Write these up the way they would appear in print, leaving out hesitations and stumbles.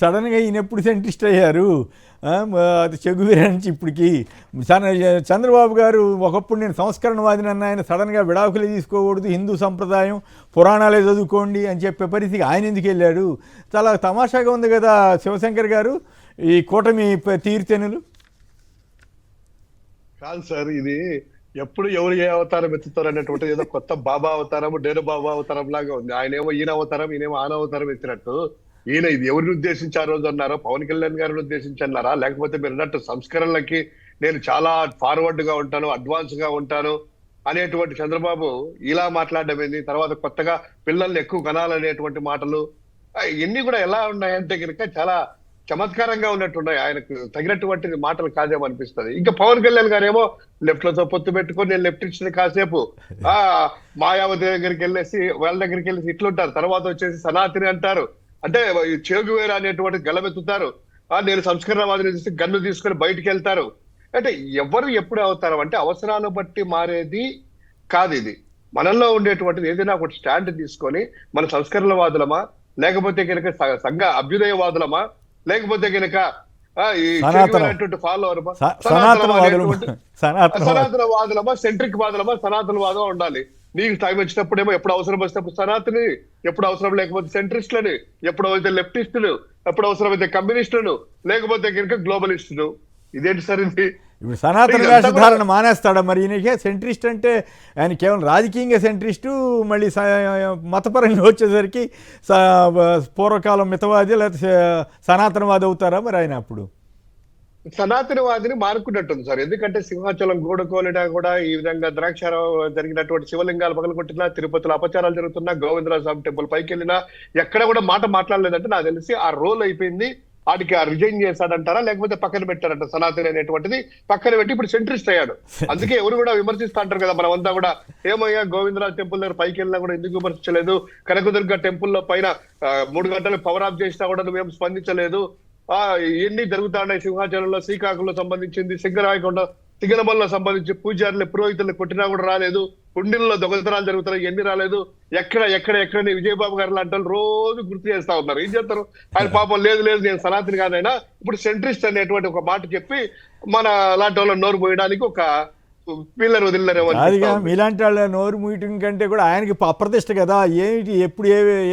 సడన్గా ఈయన ఎప్పుడు సెంటిస్ట్ అయ్యారు? అది చెగువీర నుంచి ఇప్పటికి చంద్రబాబు గారు ఒకప్పుడు నేను సంస్కరణవాదిని అన్న ఆయన సడన్గా విడాకులు తీసుకోకూడదు, హిందూ సంప్రదాయం పురాణాలే చదువుకోండి అని చెప్పే పరిస్థితికి ఆయన ఎందుకు వెళ్ళాడు? చాలా తమాషాగా ఉంది కదా శివశంకర్ గారు ఈ కూటమి తీరుతెన్నులు. కాదు సార్, ఇది ఎప్పుడు ఎవరు ఏ అవతారం ఎత్తుతారు అనేటువంటి ఏదో కొత్త బాబా అవతారం, డేను బాబా అవతారం లాగా ఉంది. ఆయనేమో ఈయన అవతారం, ఈయనేమో ఆన అవతారం ఎత్తినట్టు. ఈయన ఇది ఎవరిని ఉద్దేశించి ఆ రోజు అన్నారో? పవన్ కళ్యాణ్ గారిని ఉద్దేశించి అన్నారా? లేకపోతే మీరు అన్నట్టు సంస్కరణలకి నేను చాలా ఫార్వర్డ్ గా ఉంటాను, అడ్వాన్స్ గా ఉంటాను అనేటువంటి చంద్రబాబు ఇలా మాట్లాడడం ఏంది? తర్వాత కొత్తగా పిల్లల్ని ఎక్కువ కనాలనేటువంటి మాటలు ఇవన్నీ కూడా ఎలా ఉన్నాయంటే కనుక చాలా చమత్కారంగా ఉన్నట్టున్నాయి. ఆయనకు తగినటువంటి మాటలు కాదేమో అనిపిస్తుంది. ఇంకా పవన్ కళ్యాణ్ గారు ఏమో లెఫ్ట్ లతో పొత్తు పెట్టుకొని నేను లెఫ్ట్ ఇచ్చిన కాసేపు మాయావతి దగ్గరికి వెళ్ళేసి వాళ్ళ దగ్గరికి వెళ్ళేసి ఇట్లుంటారు, తర్వాత వచ్చేసి సనాతిని అంటారు, అంటే చేగువేర అనేటువంటి గలమెత్తుతారు. నేను సంస్కరణవాదిని చూసి గన్ను తీసుకొని బయటికి వెళ్తారు. అంటే ఎవరు ఎప్పుడు అవుతారు అంటే అవసరాలను బట్టి మారేది కాదు ఇది. మనల్లో ఉండేటువంటిది ఏదైనా ఒకటి స్టాండ్ తీసుకొని మన సంస్కరణవాదులమా, లేకపోతే కనుక సంఘ అభ్యుదయవాదులమా, లేకపోతే కనుక ఫాలోవర్ సనాతనవాదులమా, సెంట్రిక్ వాదులమా, సనాతన వాదం ఉండాలి. నీకు టైం వచ్చినప్పుడేమో ఎప్పుడు అవసరం వచ్చినప్పుడు సనాతని, ఎప్పుడు అవసరం లేకపోతే సెంట్రిస్టులని, ఎప్పుడు అయితే లెఫ్టిస్టులు, ఎప్పుడు అవసరమైతే కమ్యూనిస్టులను, లేకపోతే కనుక గ్లోబలిస్టులు. ఇదేంటి సార్ ఇది? ఇప్పుడు సనాతన వేషధారణ మానేస్తాడా మరి? ఈయనకే సెంట్రిస్ట్ అంటే ఆయన కేవలం రాజకీయంగా సెంట్రిస్టు, మళ్ళీ మతపరంగా వచ్చేసరికి పూర్వకాలం మితవాది లేకపోతే సనాతనవాది అవుతారా మరి ఆయన? అప్పుడు సనాతనవాదిని మానుకున్నట్టుంది సార్. ఎందుకంటే సింహాచలం గూడకోలినా కూడా ఈ విధంగా ద్రాక్షారం జరిగినటువంటి శివలింగాలు పగలగొట్టినా, తిరుపతిలో అపచారాలు జరుగుతున్నా, గోవిందరాజ స్వామి టెంపుల్ పైకి వెళ్ళినా ఎక్కడ కూడా మాట మాట్లాడలేదంటే నాకు తెలిసి ఆ రోల్ అయిపోయింది. వాటికి రిజైన్ చేశాడంటారా, లేకపోతే పక్కన పెట్టారంట? సనాతని అనేటువంటిది పక్కన పెట్టి ఇప్పుడు సెంట్రిస్ట్ అయ్యాడు. అందుకే ఎవరు కూడా విమర్శిస్తా అంటారు కదా, మనమంతా కూడా ఏమయ్యా గోవిందరాజ్ టెంపుల్ దగ్గర పైకి వెళ్ళినా కూడా ఎందుకు విమర్శించలేదు, కనకదుర్గ టెంపుల్లో పైన 3 గంటలు పవర్ ఆఫ్ చేసినా కూడా నువ్వేం స్పందించలేదు, ఎన్ని జరుగుతా ఉన్నాయి సింహాచలంలో, శ్రీకాకుళంలో సంబంధించింది, సింగరాయకొండ సిగనమల్లో సంబంధించి పూజారులు పురోహితులు కొట్టినా కూడా రాలేదు, కుండీల్లో దొంగతనాలు జరుగుతున్నాయి ఎన్ని రాలేదు, ఎక్కడ విజయబాబు గారు లాంటి రోజు గుర్తు చేస్తా ఉన్నారు. ఏం చేస్తారు ఆయన? పాపం లేదు నేను సనాతని కాదైనా ఇప్పుడు సెంట్రిస్ట్ అనేటువంటి ఒక మాట చెప్పి మన లాంటి వాళ్ళ నోరు పోయడానికి ఒక పిల్లలు వదిలేరేమో. అదిగా మీలాంటి వాళ్ళ నోరు మూయటం కంటే కూడా ఆయనకి అప్రతిష్ట కదా. ఏమిటి ఎప్పుడు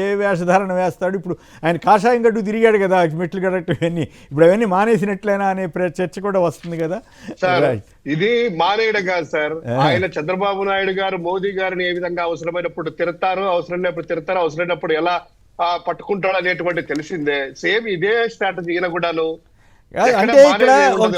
ఏ వేషధారణ వేస్తాడు? ఇప్పుడు ఆయన కాషాయం గడ్డు తిరిగాడు కదా, మెట్లు గడట్టు ఇవన్నీ, ఇప్పుడు అవన్నీ మానేసినట్లయినా అనే చర్చ కూడా వస్తుంది కదా సార్. ఇది మానేయడం కాదు సార్. ఆయన చంద్రబాబు నాయుడు గారు మోదీ గారిని ఏ విధంగా అవసరమైనప్పుడు తిడతారు, అవసరం లేనప్పుడు తిడతారు, అవసరమైనప్పుడు ఎలా పట్టుకుంటాడు అనేటువంటి తెలిసిందే. సేమ్ ఇదే స్ట్రాటజీ ఈయన కూడాను. అంటే ఇక్కడ ఒక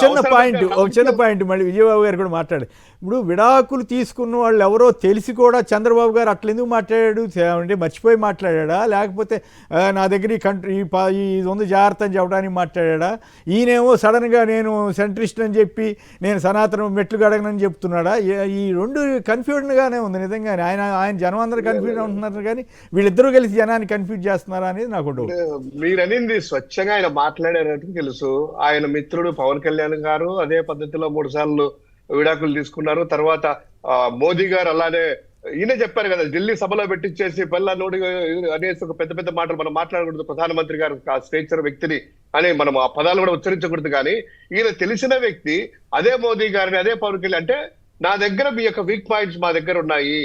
చిన్న పాయింట్ మళ్ళీ విజయబాబు గారు కూడా మాట్లాడు. ఇప్పుడు విడాకులు తీసుకున్న వాళ్ళు ఎవరో తెలిసి కూడా చంద్రబాబు గారు అట్లెందుకు మాట్లాడాడు? అంటే మర్చిపోయి మాట్లాడా, లేకపోతే నా దగ్గర ఈ ఉంది జాగ్రత్త అని చెప్పడానికి మాట్లాడా? ఈయనేమో సడన్గా నేను సెంట్రిస్ట్ అని చెప్పి నేను సనాతనం మెట్లు గడగనని చెప్తున్నాడా? ఈ రెండు కన్ఫ్యూజన్గానే ఉంది నిజంగానే. ఆయన జనం అందరూ కన్ఫ్యూజ్ ఉంటున్నారు, కానీ వీళ్ళిద్దరూ కలిసి జనాన్ని కన్ఫ్యూజ్ చేస్తున్నారా అనేది నాకు డౌట్. మీరు అనేది స్వచ్ఛంగా ఆయన మాట్లాడేటట్టు తెలుసు. ఆయన మిత్రుడు పవన్ కళ్యాణ్ గారు అదే పద్ధతిలో 3 సార్లు విడాకులు తీసుకున్నారు. తర్వాత మోదీ గారు అలానే ఈయన చెప్పారు కదా, ఢిల్లీ సభలో పెట్టించేసి పిల్ల నోడి అనేసి ఒక పెద్ద మాటలు మనం మాట్లాడకూడదు, ప్రధానమంత్రి గారు స్వేచ్ఛ వ్యక్తిని అని మనం ఆ పదాలు కూడా ఉచ్చరించకూడదు. కానీ ఈయన తెలిసిన వ్యక్తి అదే మోదీ గారిని, అదే పవన్ కళ్యాణ్ అంటే నా దగ్గర మీ యొక్క వీక్ పాయింట్స్ మా దగ్గర ఉన్నాయి,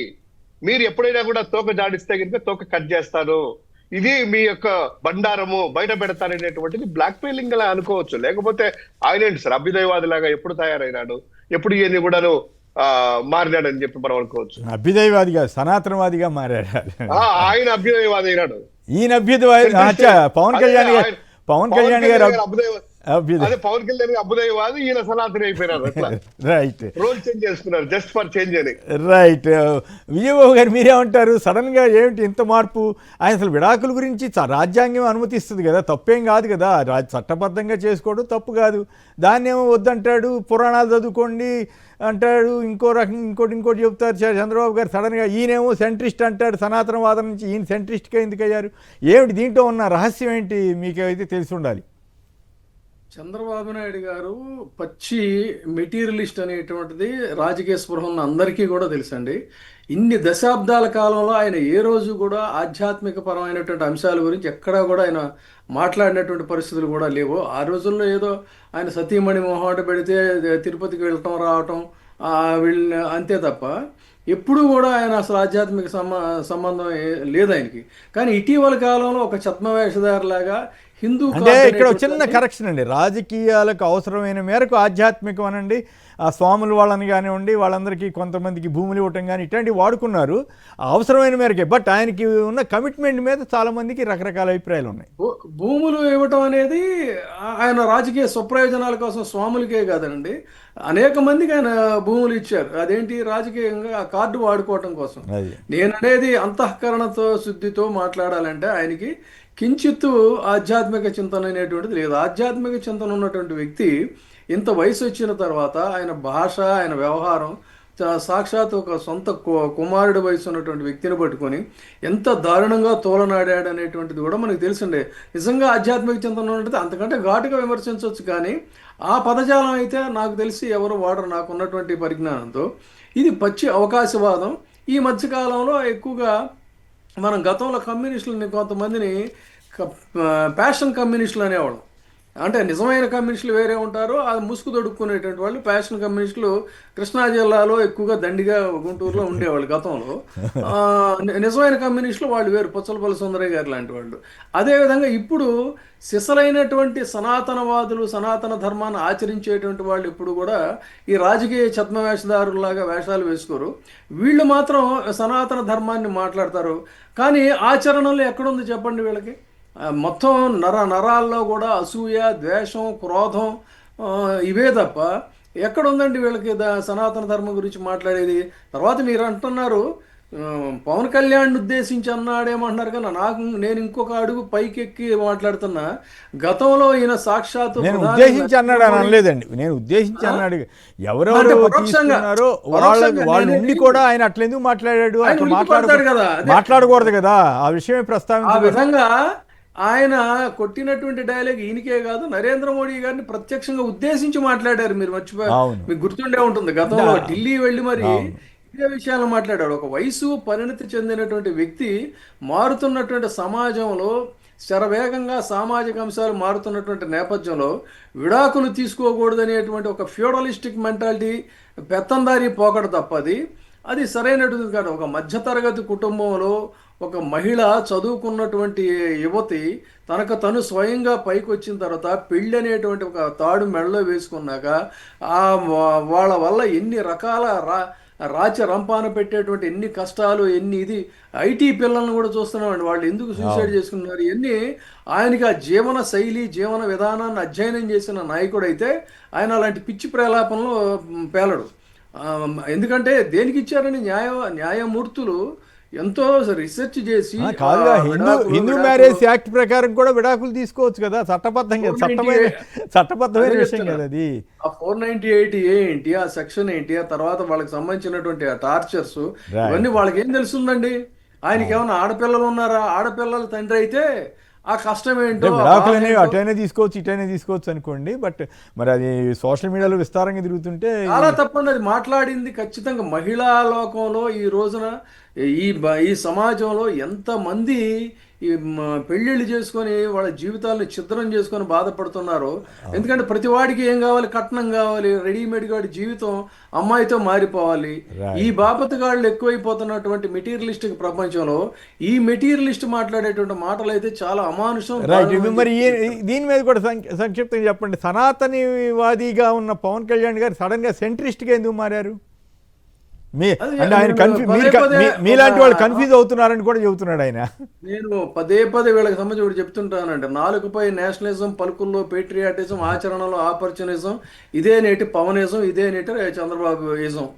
మీరు ఎప్పుడైనా కూడా తోక జాడిస్తే కనుక తోక కట్ చేస్తాను, ఇది మీ యొక్క బండారము బయట పెడతారనేటువంటిది బ్లాక్ మెయిలింగ్ లా అనుకోవచ్చు. లేకపోతే ఆయన ఏంటి సార్ అభ్యుదయవాదిలాగా ఎప్పుడు తయారైనాడు, ఎప్పుడు ఇవన్నీ కూడాను మారినాడని చెప్పి మనం అనుకోవచ్చు. అభ్యుదయవాదిగా సనాతనవాదిగా మారాడు ఆయన. అభ్యుదయవాది అయినాడు ఈయన. అభ్యుదయవాది పవన్ కళ్యాణ్ గారు అదే పవన్ కళ్యాణ్ అభ్యుదయవాది, ఈయన సనాతని అయిపోయినారు. రైట్, రోల్ చేంజ్ చేసుకున్నారు జస్ట్ ఫర్ చేంజ్ అని. రైట్. విజయబాబు గారు మీరేమంటారు? సడన్ గా ఏమిటి ఇంత మార్పు? ఆయన అసలు విడాకుల గురించి రాజ్యాంగం అనుమతిస్తుంది కదా, తప్పేం కాదు కదా, చట్టబద్ధంగా చేసుకోవడం తప్పు కాదు. దాన్ని ఏమో వద్దంటాడు, పురాణాలు చదువుకోండి అంటాడు, ఇంకో రకం ఇంకోటి చెప్తారు చంద్రబాబు గారు. సడన్గా ఈయనేమో సెంట్రిస్ట్ అంటాడు, సనాతనవాదం నుంచి ఈయన సెంట్రిస్ట్గా ఎందుకు అయ్యారు? ఏమిటి దీంట్లో ఉన్న రహస్యం ఏంటి? మీకు అయితే తెలిసి ఉండాలి. చంద్రబాబు నాయుడు గారు పచ్చి మెటీరియలిస్ట్ అనేటువంటిది రాజకీయ స్పృహ ఉన్న అందరికీ కూడా తెలుసండి. ఇన్ని దశాబ్దాల కాలంలో ఆయన ఏ రోజు కూడా ఆధ్యాత్మిక పరమైనటువంటి అంశాల గురించి ఎక్కడా కూడా ఆయన మాట్లాడినటువంటి పరిస్థితులు కూడా లేవు. ఆ రోజుల్లో ఏదో ఆయన సతీమణి మొహాట పెడితే తిరుపతికి వెళ్ళటం రావటం వీళ్ళ అంతే తప్ప ఎప్పుడూ కూడా ఆయన అసలు ఆధ్యాత్మిక సంబంధం లేదు ఆయనకి. కానీ ఇటీవల కాలంలో ఒక ఛద్మవేషధారిలాగా హిందూ అంటే ఇక్కడ ఒక చిన్న కరెక్షన్ అండి. రాజకీయాలకు అవసరమైన మేరకు ఆధ్యాత్మికం అనండి, ఆ స్వాములు వాళ్ళని కానివ్వండి, వాళ్ళందరికీ కొంతమందికి భూములు ఇవ్వటం కానీ ఇట్లాంటివి వాడుకున్నారు అవసరమైన మేరకే. బట్ ఆయనకి ఉన్న కమిట్మెంట్ మీద చాలామందికి రకరకాల అభిప్రాయాలు ఉన్నాయి. భూములు ఇవ్వటం అనేది ఆయన రాజకీయ స్వప్రయోజనాల కోసం స్వాములకే కాదండి, అనేక మందికి ఆయన భూములు ఇచ్చారు. అదేంటి రాజకీయంగా ఆ కార్డు వాడుకోవటం కోసం. నేననేది అంతఃకరణతో శుద్ధితో మాట్లాడాలంటే ఆయనకి కించిత్తు ఆధ్యాత్మిక చింతన అనేటువంటిది లేదు. ఆధ్యాత్మిక చింతన ఉన్నటువంటి వ్యక్తి ఇంత వయసు వచ్చిన తర్వాత ఆయన భాష, ఆయన వ్యవహారం సాక్షాత్ ఒక సొంత కుమారుడి వయసు ఉన్నటువంటి వ్యక్తిని పట్టుకొని ఎంత దారుణంగా తోలనాడాడు అనేటువంటిది కూడా మనకు తెలిసిండే. నిజంగా ఆధ్యాత్మిక చింతన ఉన్నది అంతకంటే ఘాటుగా విమర్శించవచ్చు, కానీ ఆ పదజాలం అయితే నాకు తెలిసి ఎవరు వాడరు నాకు ఉన్నటువంటి పరిజ్ఞానంతో. ఇది పచ్చి అవకాశవాదం. ఈ మధ్యకాలంలో ఎక్కువగా మనం గతంలో కమ్యూనిస్టులని కొంతమందిని ప్యాషన్ కమ్యూనిస్టులు అనేవాళ్ళం. అంటే నిజమైన కమ్యూనిస్టులు వేరే ఉంటారు, అది ముసుగు తొడుక్కునేటువంటి వాళ్ళు. ప్యాషన్ కమ్యూనిస్టులు కృష్ణా జిల్లాలో ఎక్కువగా దండిగా గుంటూరులో ఉండేవాళ్ళు గతంలో. నిజమైన కమ్యూనిస్టులు వాళ్ళు వేరు, పుచ్చలపల్లి సుందరయ్య గారు లాంటి వాళ్ళు. అదేవిధంగా ఇప్పుడు సిసలైనటువంటి సనాతనవాదులు, సనాతన ధర్మాన్ని ఆచరించేటువంటి వాళ్ళు ఇప్పుడు కూడా ఈ రాజకీయ ఛద్మవేషధారులాగా వేషాలు వేసుకోరు. వీళ్ళు మాత్రం సనాతన ధర్మాన్ని మాట్లాడతారు, కానీ ఆచరణలో ఎక్కడుంది చెప్పండి వీళ్ళకి? మొత్తం నరాల్లో కూడా అసూయ, ద్వేషం, క్రోధం ఇవే తప్ప ఎక్కడ ఉందండి వీళ్ళకి సనాతన ధర్మం గురించి మాట్లాడేది? తర్వాత మీరు అంటున్నారు పవన్ కళ్యాణ్ ఉద్దేశించి అన్నాడేమంటున్నారు, కానీ నేను ఇంకొక అడుగు పైకెక్కి మాట్లాడుతున్నా. గతంలో ఈయన సాక్షాత్తు నేను ఉద్దేశించి అన్నాడు అని అనలేదండి. నేను ఉద్దేశించి అన్నాడు, ఎవరెవరు తీసుకున్నారో వాళ్ళు ఉండి కూడా ఆయన అట్లెందుకు మాట్లాడాడు, అట్లా మాట్లాడకూడదు కదా, ఆ విషయమే ప్రస్తావించారు. ఆ విధంగా ఆయన కొట్టినటువంటి డైలాగ్ ఈయనకే కాదు, నరేంద్ర మోడీ గారిని ప్రత్యక్షంగా ఉద్దేశించి మాట్లాడారు. మీరు మీకు గుర్తుండే ఉంటుంది, గతంలో ఢిల్లీ వెళ్ళి మరి ఇదే విషయాలు మాట్లాడాడు. ఒక వయసు పరిణతి చెందినటువంటి వ్యక్తి మారుతున్నటువంటి సమాజంలో శరవేగంగా సామాజిక అంశాలు మారుతున్నటువంటి నేపథ్యంలో విడాకులు తీసుకోకూడదనేటువంటి ఒక ఫ్యూడలిస్టిక్ మెంటాలిటీ, పెత్తందారీ పోకడ తప్పది అది సరైనటువంటిది కాదు. ఒక మధ్యతరగతి కుటుంబంలో ఒక మహిళ, చదువుకున్నటువంటి యువతి తనకు తను స్వయంగా పైకి వచ్చిన తర్వాత పెళ్ళి అనేటువంటి ఒక తాడు మెడలో వేసుకున్నాక వాళ్ళ వల్ల ఎన్ని రకాల రాజ్య రంపాన పెట్టేటువంటి ఎన్ని కష్టాలు, ఇది ఐటీ పిల్లలను కూడా చూస్తున్నామండి. వాళ్ళు ఎందుకు సూసైడ్ చేసుకున్నారు ఇవన్నీ. ఆయనకి ఆ జీవన శైలి, జీవన విధానాన్ని అధ్యయనం చేసిన నాయకుడు అయితే ఆయన అలాంటి పిచ్చి ప్రలాపంలో పేలడు. ఎందుకంటే దేనికి ఇచ్చారని న్యాయమూర్తులు ఎంతో రీసెర్చ్ చేసి కాదుగా హిందూ మ్యారేజ్ యాక్ట్ ప్రకారం కూడా విడాకులు తీసుకోవచ్చు కదా, చట్టబద్ధమైన విషయం కదా అది. ఆ 498 ఏంటి, ఆ సెక్షన్ ఏంటి, ఆ తర్వాత వాళ్ళకి సంబంధించినటువంటి ఆ టార్చర్స్ ఇవన్నీ వాళ్ళకి ఏం తెలుస్తుందండి? ఆయనకి ఏమైనా ఆడపిల్లలు ఉన్నారా? ఆడపిల్లల తండ్రి అయితే ఆ కష్టం ఏంటో. విడాకులు అనేవి అటైనా తీసుకోవచ్చు, ఇటైనా తీసుకోవచ్చు అనుకోండి, బట్ మరి అది సోషల్ మీడియాలో విస్తారంగా తిరుగుతుంటే చాలా తప్పండి. అది మాట్లాడింది ఖచ్చితంగా మహిళా లోకంలో ఈ రోజున ఈ సమాజంలో ఎంతమంది ఈ పెళ్ళిళ్ళు చేసుకొని వాళ్ళ జీవితాలను ఛిద్రం చేసుకొని బాధపడుతున్నారు. ఎందుకంటే ప్రతి వాడికి ఏం కావాలి? కట్నం కావాలి, రెడీమేడ్గా వాడి జీవితం అమ్మాయితో మారిపోవాలి. ఈ బాపతగాళ్ళు ఎక్కువైపోతున్నటువంటి మెటీరియలిస్టిక్ ప్రపంచంలో ఈ మెటీరియలిస్ట్ మాట్లాడేటువంటి మాటలు అయితే చాలా అమానుషం. మరి దీని మీద కూడా సంక్షిప్తంగా చెప్పండి. సనాతనివాదిగా ఉన్న పవన్ కళ్యాణ్ గారు సడన్ గా సెంట్రిస్ట్గా ఎందుకు మారారు? అంటే ఆయన మీలాంటి వాళ్ళు కన్ఫ్యూజ్ అవుతున్నారని కూడా చెబుతున్నాడు ఆయన. నేను పదే వీళ్ళకి సంబంధించి ఒకటి చెప్తుంటానండి. నాలుగుపై నేషనలిజం, పలుకుల్లో పేట్రియాటిజం, ఆచరణలో ఆపర్చునిజం, ఇదే నేటి పవనిజం, ఇదే నేటి చంద్రబాబు ఇజం.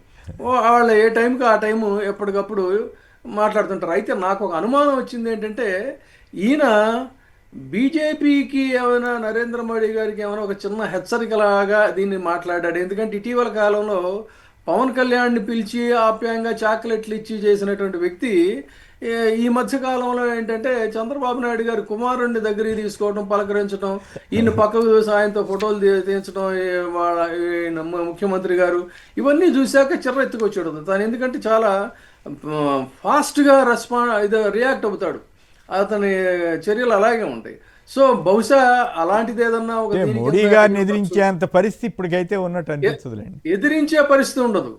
వాళ్ళు ఏ టైంకి ఆ టైము ఎప్పటికప్పుడు మాట్లాడుతుంటారు. అయితే నాకు ఒక అనుమానం వచ్చింది ఏంటంటే, ఈయన బీజేపీకి ఏమైనా నరేంద్ర మోడీ గారికి ఏమైనా ఒక చిన్న హెచ్చరికలాగా దీన్ని మాట్లాడాడు. ఎందుకంటే ఇటీవల కాలంలో పవన్ కళ్యాణ్ని పిలిచి ఆప్యాయంగా చాక్లెట్లు ఇచ్చి చేసినటువంటి వ్యక్తి ఈ మధ్య కాలంలో ఏంటంటే చంద్రబాబు నాయుడు గారి కుమారుడిని దగ్గరికి తీసుకోవడం, పలకరించడం, ఈయన పక్కకు ఆయనతో ఫోటోలు తీయించడం, వాళ్ళ ఈయన ముఖ్యమంత్రి గారు ఇవన్నీ చూశాక చిర్రెత్తుకొచ్చాడు తను. ఎందుకంటే చాలా ఫాస్ట్గా రియాక్ట్ అవుతాడు, అతని చర్యలు అలాగే ఉంటాయి. సో బహుశా అలాంటిది ఏదన్నా ఒక అంటే దీనికి మోడీ గారిని ఎదిరించేంత పరిస్థితి ఇప్పటికైతే ఉన్నట్టు అనిపిస్తుందిలేండి. ఎదిరించే పరిస్థితి ఉండదు,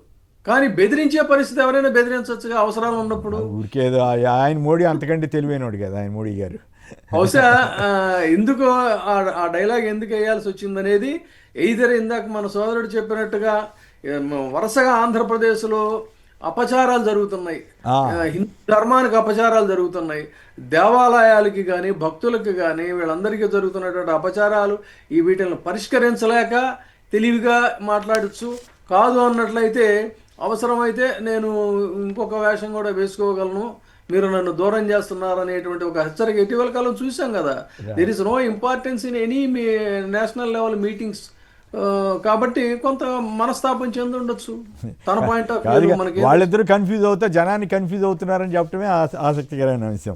కానీ బెదిరించే పరిస్థితి ఎవరైనా బెదిరించవచ్చుగా అవసరాలు ఉన్నప్పుడు. ఊరికేదో ఆయన మోడీ అంతకంటే తెలివైనోడు కదా ఆయన మోడీ గారు. బహుశా ఎందుకు ఆ డైలాగ్ ఎందుకు వేయాల్సి వచ్చిందనేది ఎయిదర్ ఇందాక మన సోదరుడు చెప్పినట్టుగా వరుసగా ఆంధ్రప్రదేశ్లో అపచారాలు జరుగుతున్నాయి, హిందూ ధర్మానికి అపచారాలు జరుగుతున్నాయి, దేవాలయాలకి కానీ భక్తులకి కానీ వీళ్ళందరికీ జరుగుతున్నటువంటి అపచారాలు, వీటిని పరిష్కరించలేక తెలివిగా మాట్లాడచ్చు. కాదు అన్నట్లయితే అవసరమైతే నేను ఇంకొక వేషం కూడా వేసుకోగలను, మీరు నన్ను దూరం చేస్తున్నారు అనేటువంటి ఒక హెచ్చరిక ఇటీవల కాలం చూసాం కదా. There is no importance in any national level meetings. కాబట్టి కొంత మనస్తాపం చెంది ఉండొచ్చు తన పాయింట్ ఆఫ్ వ్యూ. మనకి వాళ్ళిద్దరూ కన్ఫ్యూజ్ అవుతా జనాన్ని కన్ఫ్యూజ్ అవుతున్నారని చెప్పడమే ఆసక్తికరమైన అంశం.